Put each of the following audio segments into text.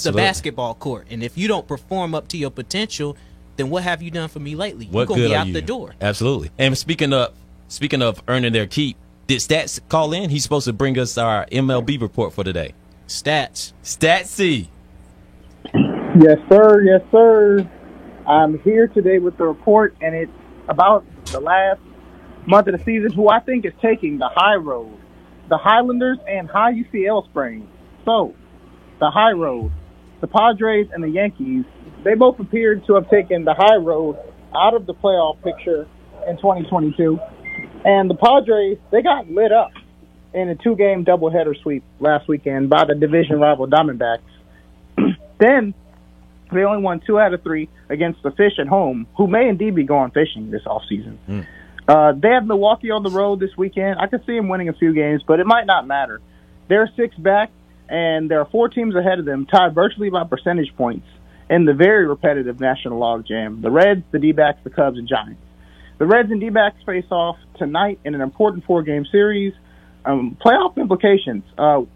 a basketball court, and if you don't perform up to your potential, then what have you done for me lately? You're gonna be out the door. Absolutely. And speaking of earning their keep, did Stats call in? He's supposed to bring us our MLB report for today. Statsy. Yes, sir. Yes, sir. I'm here today with the report, and it's about the last month of the season, who I think is taking the high road. The Highlanders and high UCL sprain. So, the high road, the Padres and the Yankees, they both appeared to have taken the high road out of the playoff picture in 2022. And the Padres, they got lit up in a 2-game doubleheader sweep last weekend by the division rival Diamondbacks. Then they only won 2 out of 3 against the Fish at home, who may indeed be going fishing this offseason. They have Milwaukee on the road this weekend. I could see them winning a few games, but it might not matter. They're 6 back, and there are 4 teams ahead of them, tied virtually by percentage points in the very repetitive National Logjam. The Reds, the D-backs, the Cubs, and Giants. The Reds and D-backs face off tonight in an important 4-game series. Playoff implications.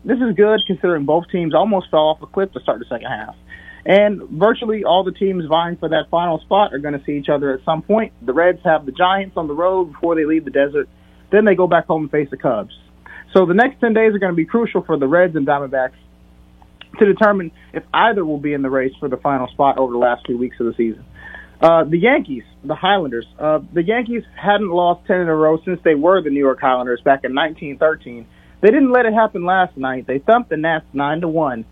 This is good considering both teams almost fell off a cliff to start the second half. And virtually all the teams vying for that final spot are going to see each other at some point. The Reds have the Giants on the road before they leave the desert. Then they go back home and face the Cubs. So the next 10 days are going to be crucial for the Reds and Diamondbacks to determine if either will be in the race for the final spot over the last few weeks of the season. The Yankees, the Highlanders. The Yankees hadn't lost 10 in a row since they were the New York Highlanders back in 1913. They didn't let it happen last night. They thumped the Nats 9-1,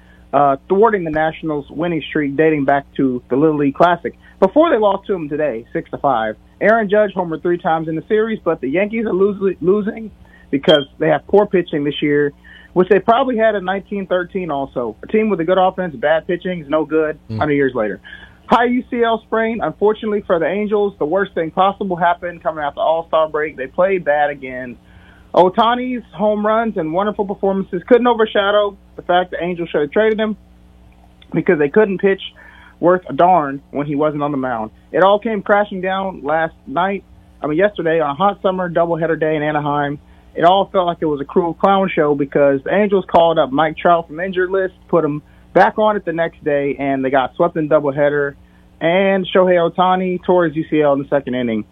thwarting the Nationals' winning streak dating back to the Little League Classic. Before they lost to them today, 6-5. Aaron Judge homered 3 times in the series, but the Yankees are losing because they have poor pitching this year, which they probably had in 1913 also. A team with a good offense, bad pitching is no good 100 years later. High UCL sprain, unfortunately for the Angels, the worst thing possible happened coming out the All-Star break. They played bad again. Ohtani's home runs and wonderful performances couldn't overshadow the fact the Angels should have traded him because they couldn't pitch worth a darn when he wasn't on the mound. It all came crashing down yesterday on a hot summer doubleheader day in Anaheim. It all felt like it was a cruel clown show because the Angels called up Mike Trout from injured list, put him back on it the next day, and they got swept in doubleheader, and Shohei Ohtani tore his UCL in the second inning.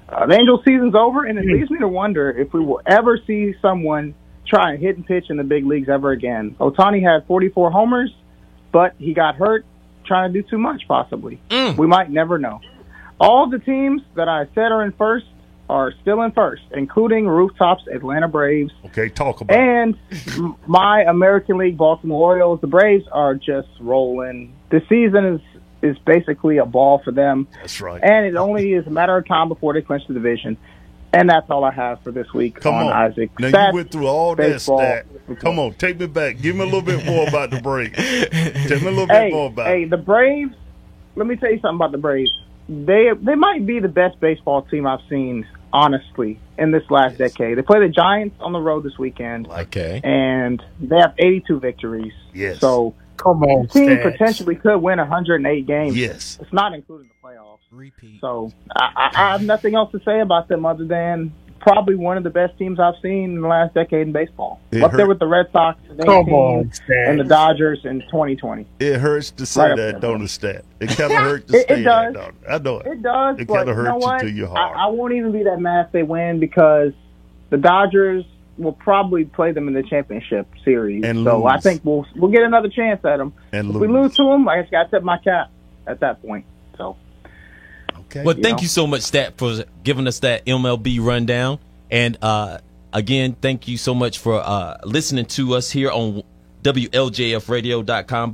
The Angels' season's over, and it leaves me to wonder if we will ever see someone try and hit and pitch in the big leagues ever again. Ohtani had 44 homers, but he got hurt trying to do too much, possibly. We might never know. All the teams that I said are in first are still in first, including Rooftops Atlanta Braves. Okay, talk about and my American League Baltimore Orioles. The Braves are just rolling. The season is basically a ball for them. That's right. And it only is a matter of time before they clinch the division. And that's all I have for this week. Come on, Isaac. Now Stats, you went through all baseball, that stat. Come on, take me back. Give me a little bit more about the Braves. Tell me a little bit more about it. The Braves, let me tell you something about the Braves. They might be the best baseball team I've seen, honestly, in this last decade. They play the Giants on the road this weekend. Okay. And they have 82 victories. Yes. So come on, the team Stats. potentially could win 108 games. Yes. It's not including the playoffs. Repeat. So I have nothing else to say about them other than probably one of the best teams I've seen in the last decade in baseball. Up there with the Red Sox in 18 and the Dodgers in 2020. It hurts to say that, don't it, Stat? It kind of hurts to say that, don't it? I know it. It does, It but kind of you know hurts what? you to your heart. I won't even be that mad if they win because the Dodgers will probably play them in the championship series. And so lose. I think we'll get another chance at them. And if we lose to them, I just got to tip my cap at that point. So. Okay. Well, thank you so much, Stat, for giving us that MLB rundown. And again, thank you so much for listening to us here on WLJFradio.com.